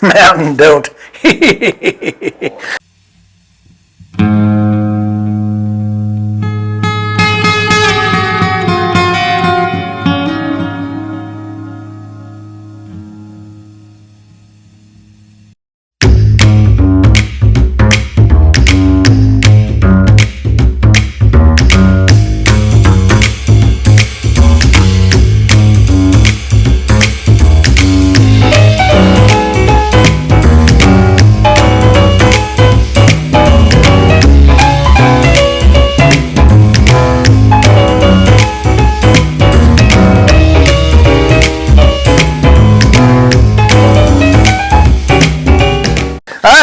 Mountain, don't.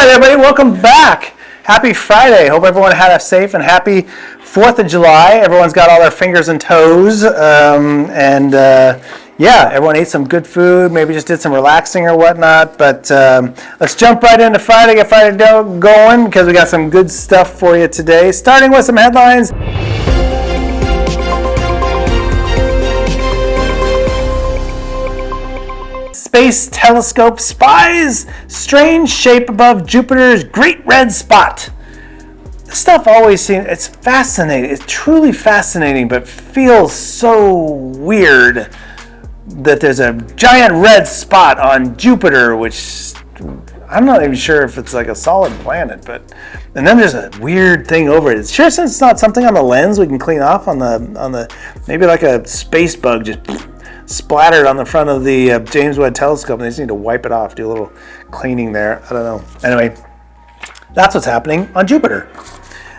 Everybody, welcome back. Happy Friday. Hope everyone had a safe and happy 4th of July. Everyone's got all their fingers and toes. Yeah, everyone ate some good food, maybe just did some relaxing or whatnot. But let's jump right into Friday, get Friday going, because we got some good stuff for you today. Starting with some headlines. Space telescope spies strange shape above Jupiter's great red spot. This stuff always seems, it's fascinating. It's truly fascinating, but feels so weird that there's a giant red spot on Jupiter, which I'm not even sure if it's like a solid planet, and then there's a weird thing over it. It's sure since it's not something on the lens we can clean off on the maybe like a space bug just splattered on the front of the James Webb telescope, and they just need to wipe it off, do a little cleaning there. I don't know. Anyway, that's what's happening on Jupiter.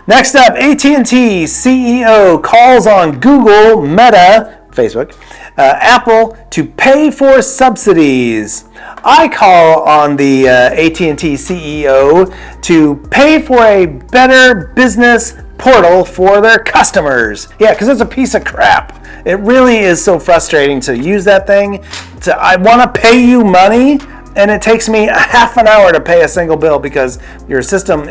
Next up, AT&T CEO calls on Google, Meta, Facebook, Apple to pay for subsidies. I call on the AT&T CEO to pay for a better business portal for their customers. Yeah, because it's a piece of crap. It really is so frustrating to use that thing. I want to pay you money, and it takes me a half an hour to pay a single bill because your system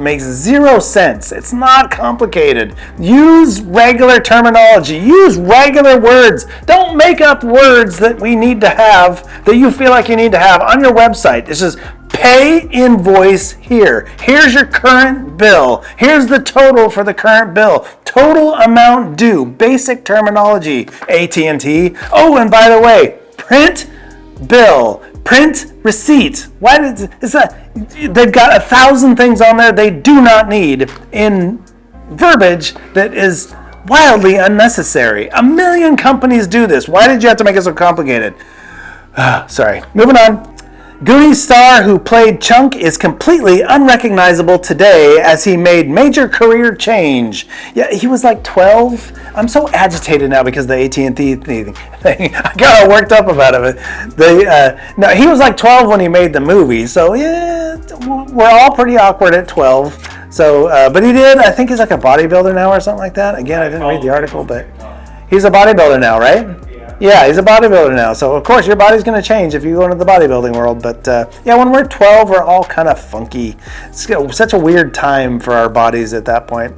makes zero sense. It's not complicated. Use regular terminology. Use regular words. Don't make up words that we need to have, that you feel like you need to have on your website. It's just pay invoice here. Here's your current bill. Here's the total for the current bill. Total amount due. Basic terminology, AT&T. Oh, and by the way, print bill. Print receipt. They've got 1,000 things on there they do not need in verbiage that is wildly unnecessary. 1 million companies do this. Why did you have to make it so complicated? Sorry. Moving on. Goonies star who played Chunk is completely unrecognizable today as he made major career change. Yeah, he was like 12. I'm so agitated now because of the AT&T thing. I got all worked up about it. No, he was like 12 when he made the movie, so yeah, we're all pretty awkward at 12. So, but he did. I think he's like a bodybuilder now or something like that. Again, I didn't read the article, but he's a bodybuilder now, right? Yeah, he's a bodybuilder now. So, of course, your body's going to change if you go into the bodybuilding world. But, yeah, when we're 12, we're all kind of funky. It's such a weird time for our bodies at that point.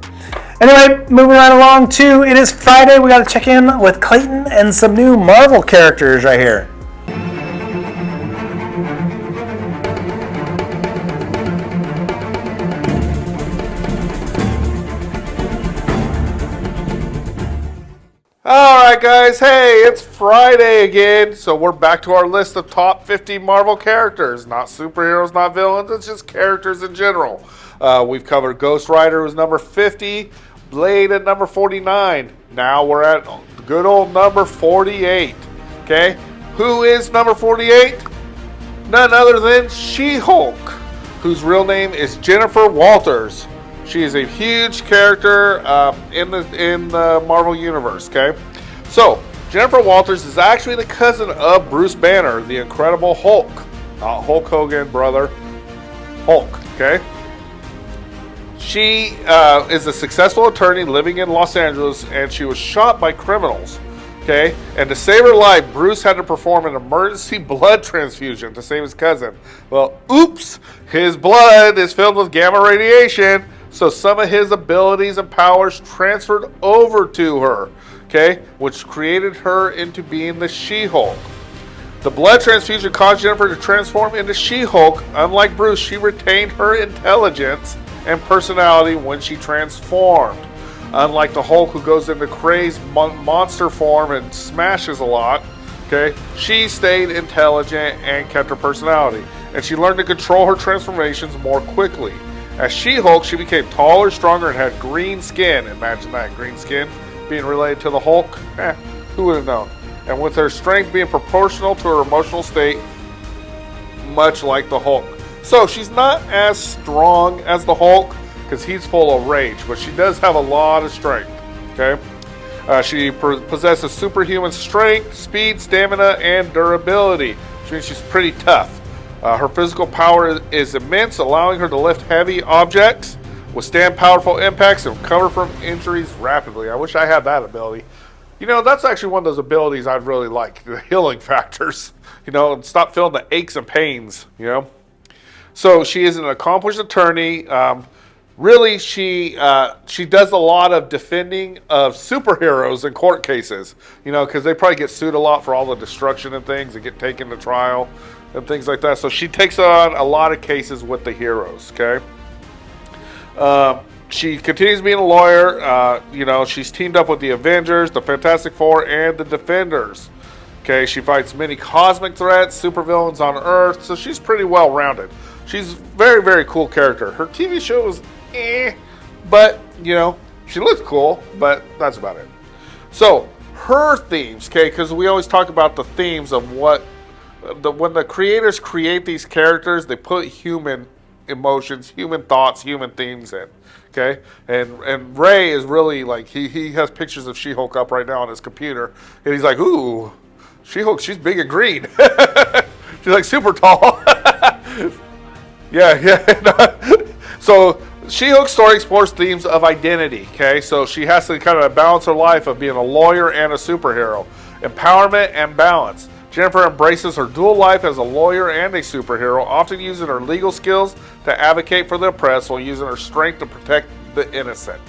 Anyway, moving right along to, it is Friday. We got to check in with Clayton and some new Marvel characters right here. Alright guys, hey, it's Friday again, so we're back to our list of top 50 Marvel characters. Not superheroes, not villains, it's just characters in general. We've covered Ghost Rider, who's number 50, Blade at number 49. Now we're at good old number 48. Okay, who is number 48? None other than She-Hulk, whose real name is Jennifer Walters. She is a huge character in the Marvel Universe, okay? So, Jennifer Walters is actually the cousin of Bruce Banner, the Incredible Hulk. Not Hulk Hogan, brother. Hulk, okay? She is a successful attorney living in Los Angeles, and she was shot by criminals, okay? And to save her life, Bruce had to perform an emergency blood transfusion to save his cousin. Well, oops, his blood is filled with gamma radiation, so some of his abilities and powers transferred over to her, okay, which created her into being the She-Hulk. The blood transfusion caused Jennifer to transform into She-Hulk. Unlike Bruce, she retained her intelligence and personality when she transformed. Unlike the Hulk, who goes into crazed monster form and smashes a lot, okay, she stayed intelligent and kept her personality. And she learned to control her transformations more quickly. As She-Hulk, she became taller, stronger, and had green skin. Imagine that, green skin being related to the Hulk. Who would have known? And with her strength being proportional to her emotional state, much like the Hulk. So she's not as strong as the Hulk, because he's full of rage, but she does have a lot of strength, okay? She possesses superhuman strength, speed, stamina, and durability, which means she's pretty tough. Her physical power is immense, allowing her to lift heavy objects, withstand powerful impacts, and recover from injuries rapidly. I wish I had that ability. You know, that's actually one of those abilities I'd really like, the healing factors. You know, and stop feeling the aches and pains, you know? So she is an accomplished attorney. Really, she does a lot of defending of superheroes in court cases, you know, because they probably get sued a lot for all the destruction and things and get taken to trial and things like that. So she takes on a lot of cases with the heroes, okay? She continues being a lawyer. You know, she's teamed up with the Avengers, the Fantastic Four, and the Defenders. Okay, she fights many cosmic threats, supervillains on Earth, so she's pretty well-rounded. She's a very, very cool character. Her TV show is but, you know, she looks cool, but that's about it. So, her themes, okay, because we always talk about the themes of what, when the creators create these characters, they put human emotions, human thoughts, human themes in, okay? And Ray is really like, he has pictures of She-Hulk up right now on his computer, and he's like, ooh, She-Hulk, she's big and green. She's like super tall. Yeah. So, She-Hulk's story explores themes of identity, okay? So she has to kind of balance her life of being a lawyer and a superhero. Empowerment and balance. Jennifer embraces her dual life as a lawyer and a superhero, often using her legal skills to advocate for the oppressed while using her strength to protect the innocent.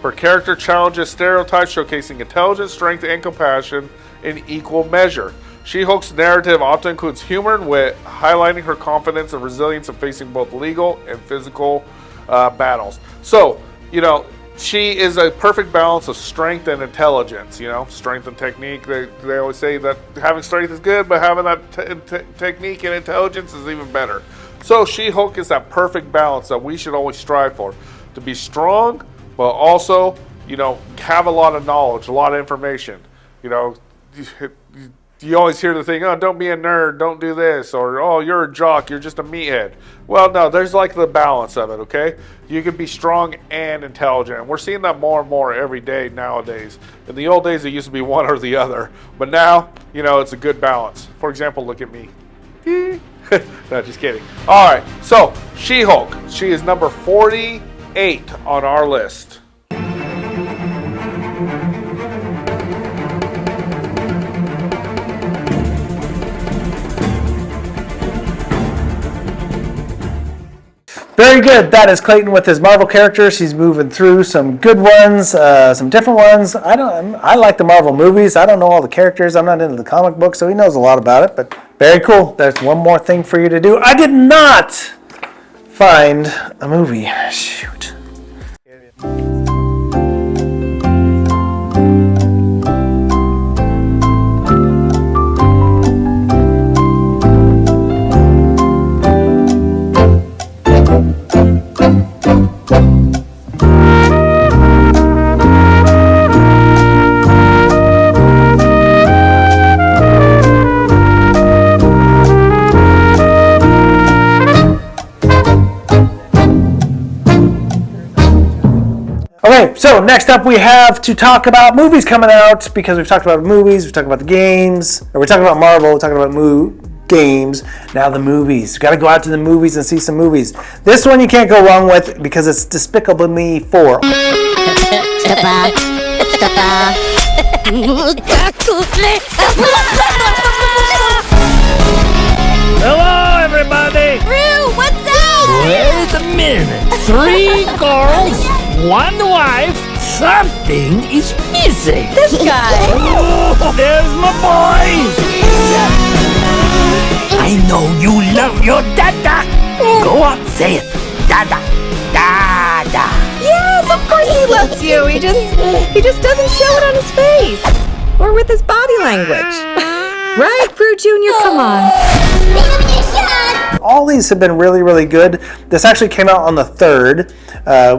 Her character challenges stereotypes, showcasing intelligence, strength, and compassion in equal measure. She-Hulk's narrative often includes humor and wit, highlighting her confidence and resilience in facing both legal and physical battles. So, you know, she is a perfect balance of strength and intelligence, you know, strength and technique. They always say that having strength is good, but having that technique and intelligence is even better. So She-Hulk is that perfect balance that we should always strive for, to be strong, but also, you know, have a lot of knowledge, a lot of information. You know, you always hear the thing, oh, don't be a nerd, don't do this, or, oh, you're a jock, you're just a meathead. Well, no, there's like the balance of it, okay? You can be strong and intelligent. And we're seeing that more and more every day nowadays. In the old days, it used to be one or the other. But now, you know, it's a good balance. For example, look at me. No, just kidding. All right, so She-Hulk. She is number 48 on our list. Very good. That is Clayton with his Marvel characters. He's moving through some good ones, some different ones. I like the Marvel movies. I don't know all the characters. I'm not into the comic book, so he knows a lot about it. But very cool. There's one more thing for you to do. I did not find a movie. Shoot. Okay, so next up we have to talk about movies coming out, because we've talked about movies, we've talked about the games, or we're talking about Marvel, we're talking about games, now the movies. We've got to go out to the movies and see some movies. This one you can't go wrong with because it's Despicable Me 4. Hello, everybody! Roo, what's up? Wait a minute. 3 girls, 1 wife, something is missing. This guy. Oh, there's my boys! I know you love your dada. Go on, say it. Dada. Dada. Yes, of course he loves you. He just doesn't show it on his face or with his body language. Right, Brew Jr., come on. All these have been really, really good. This actually came out on the 3rd,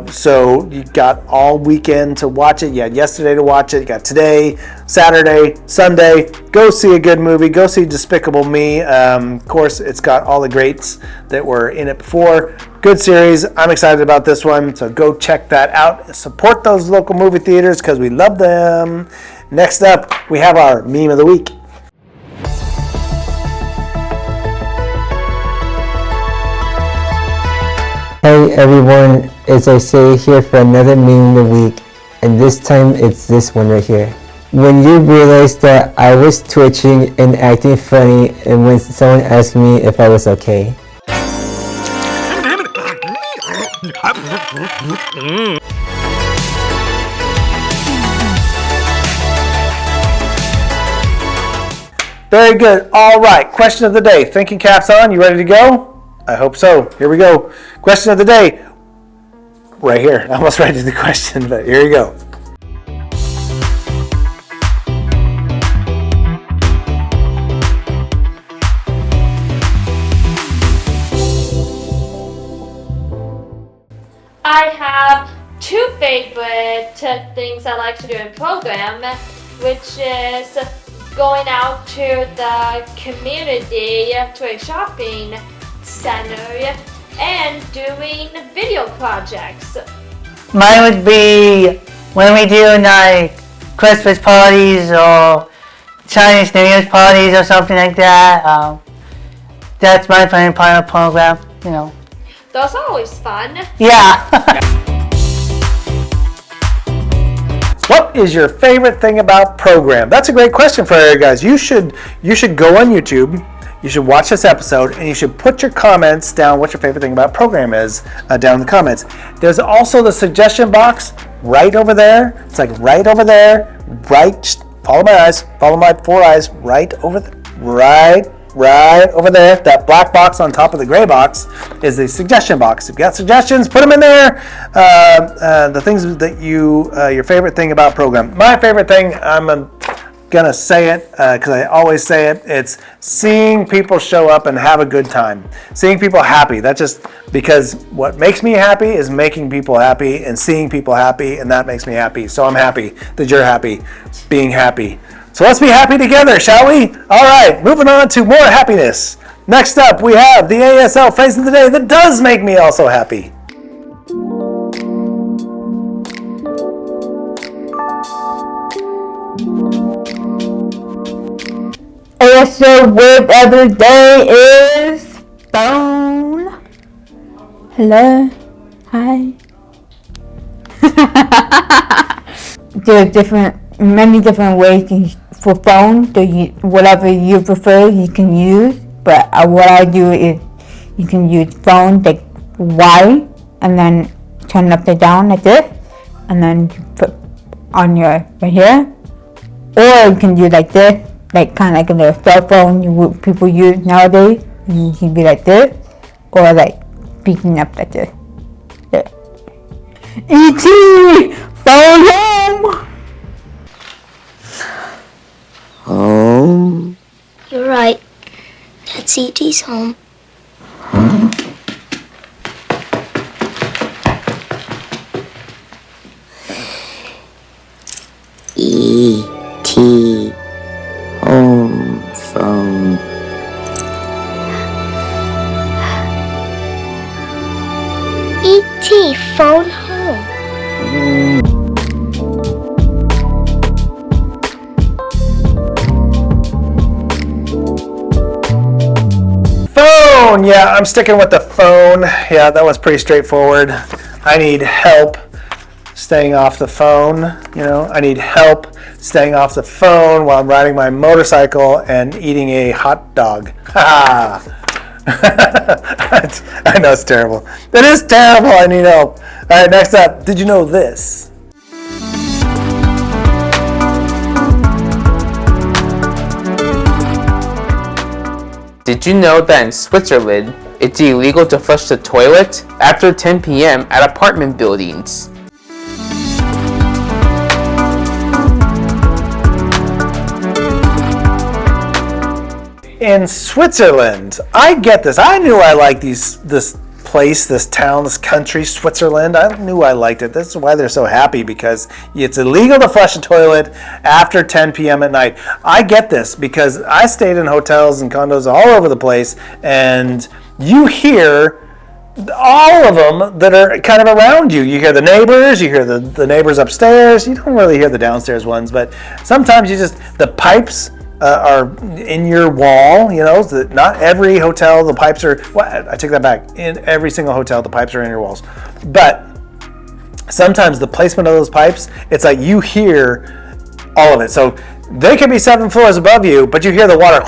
so you got all weekend to watch it. You had yesterday to watch it. You got today, Saturday, Sunday. Go see a good movie. Go see Despicable Me. Of course, it's got all the greats that were in it before. Good series. I'm excited about this one, so go check that out. Support those local movie theaters because we love them. Next up, we have our Meme of the Week. Hey everyone, it's Isaiah here for another meme of the week, and this time it's this one right here. When you realize that I was twitching and acting funny, and when someone asked me if I was okay. Very good. All right, question of the day. Thinking caps on. You ready to go? I hope so. Here we go. Question of the day. Right here. I almost read the question, but here you go. I have two favorite things I like to do in program, which is going out to the community, to a shopping center, and doing video projects. Mine would be when we do like Christmas parties or Chinese New Year's parties or something like that. That's my favorite part of the program, you know. Those are always fun. Yeah. What is your favorite thing about program? That's a great question for you guys. You should go on YouTube. You should watch this episode and you should put your comments down what your favorite thing about program is down in the comments. There's also the suggestion box right over there. It's like right over there. Right, follow my eyes, follow my 4 eyes, right over right over there. That black box on top of the gray box is the suggestion box. If you got suggestions, put them in there. The things that your favorite thing about program. My favorite thing, I'm gonna say it because I always say it. It's seeing people show up and have a good time. Seeing people happy. That's just because what makes me happy is making people happy and seeing people happy, and that makes me happy. So I'm happy that you're happy, being happy. So let's be happy together, shall we? All right, moving on to more happiness. Next up, we have the ASL phrase of the day that does make me also happy. ASL word of the day is phone. Hello. Hi. There are many different ways for phone. Whatever you prefer, you can use. But what I do is you can use phone like Y and then turn it upside down like this, and then you put on your right here. Or you can do like this, like kind of like a little cell phone people use nowadays. And you can be like this, or like speaking up like this. Yeah. E.T. phone home. Home. You're right. That's E.T.'s home. E.T. home phone. E.T. phone home. Phone, yeah, I'm sticking with the phone. Yeah, that was pretty straightforward. I need help staying off the phone. You know, I need help staying off the phone while I'm riding my motorcycle and eating a hot dog. Ha! I know it's terrible. It is terrible. I need help. All right, next up. Did you know this? Did you know that in Switzerland, it's illegal to flush the toilet after 10 p.m. at apartment buildings? In Switzerland, I get this. I knew I liked this place, this town, this country, Switzerland. I knew I liked it. This is why they're so happy, because it's illegal to flush a toilet after 10 p.m. at night. I get this because I stayed in hotels and condos all over the place, and you hear all of them that are kind of around you. You hear the neighbors, you hear the neighbors upstairs. You don't really hear the downstairs ones, but sometimes the pipes are in your wall, not every hotel, the pipes are, well, I take that back. In every single hotel, the pipes are in your walls. But sometimes the placement of those pipes, it's like you hear all of it. So they could be 7 floors above you, but you hear the water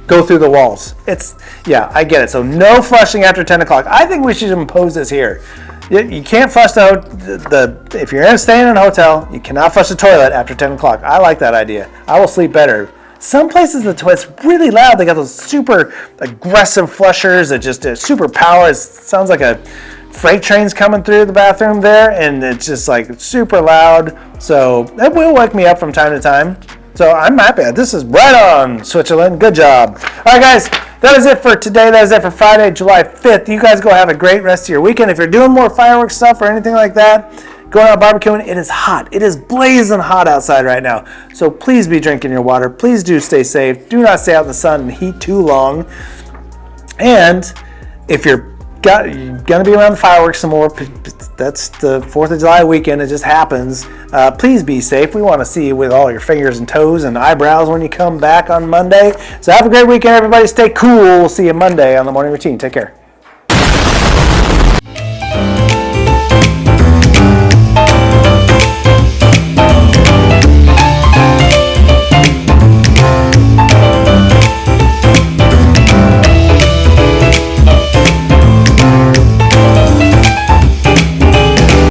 go through the walls. I get it. So no flushing after 10 o'clock. I think we should impose this here. You can't flush if you're staying in a hotel, you cannot flush the toilet after 10 o'clock. I like that idea. I will sleep better. Some places the toilet's really loud. They got those super aggressive flushers that just super power. It sounds like a freight train's coming through the bathroom there, and it's just like super loud. So that will wake me up from time to time. So I'm happy. This is right on, Switzerland. Good job. All right, guys. That is it for today. That is it for Friday, July 5th. You guys go have a great rest of your weekend. If you're doing more fireworks stuff or anything like that, going out barbecuing, it is hot. It is blazing hot outside right now. So please be drinking your water. Please do stay safe. Do not stay out in the sun and heat too long. And if you're going to be around the fireworks some more, that's the 4th of July weekend. It just happens. Please be safe. We want to see you with all your fingers and toes and eyebrows when you come back on Monday. So have a great weekend, everybody. Stay cool. We'll see you Monday on the Morning Routine. Take care.